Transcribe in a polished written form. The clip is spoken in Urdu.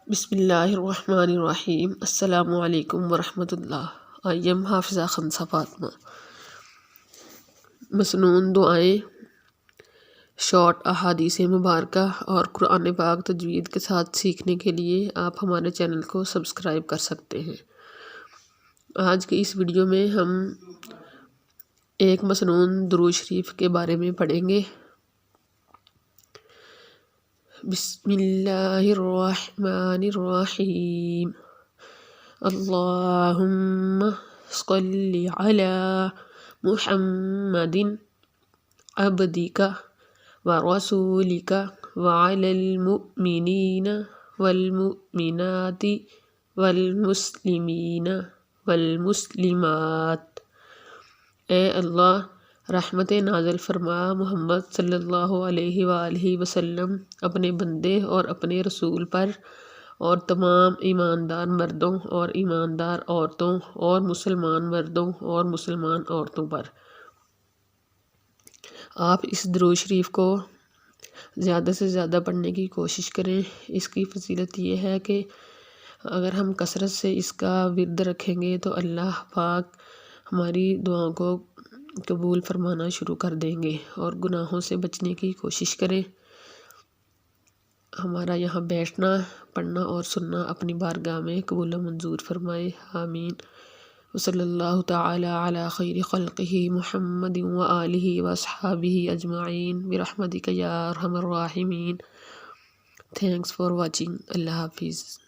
بسم اللہ الرحمن الرحیم۔ السلام علیکم ورحمۃ اللہ۔ آئی ایم حافظہ خنسا فاطمہ۔ مسنون دعائیں، شارٹ احادیث مبارکہ اور قرآن پاک تجوید کے ساتھ سیکھنے کے لیے آپ ہمارے چینل کو سبسکرائب کر سکتے ہیں۔ آج کی اس ویڈیو میں ہم ایک مسنون درود شریف کے بارے میں پڑھیں گے۔ بسم اللہ الرحمن الرحیم۔ اللہم صلی علی محمد عبدک ورسولک وعلی المؤمنین والمؤمنات والمسلمین والمسلمات۔ اے اللہ، رحمت نازل فرما محمد صلی اللہ علیہ وآلہ وسلم اپنے بندے اور اپنے رسول پر اور تمام ایماندار مردوں اور ایماندار عورتوں اور مسلمان مردوں اور مسلمان عورتوں پر۔ آپ اس درود شریف کو زیادہ سے زیادہ پڑھنے کی کوشش کریں۔ اس کی فضیلت یہ ہے کہ اگر ہم کثرت سے اس کا ورد رکھیں گے تو اللہ پاک ہماری دعاؤں کو قبول فرمانا شروع کر دیں گے، اور گناہوں سے بچنے کی کوشش کریں۔ ہمارا یہاں بیٹھنا، پڑھنا اور سننا اپنی بارگاہ میں قبول و منظور فرمائے، آمین۔ وصلی اللہ تعالی علی خیر خلقہ محمد وآلہ واصحابہ اجمعین برحمتک یا ارحم الراحمین۔ Thanks for watching. اللہ حافظ۔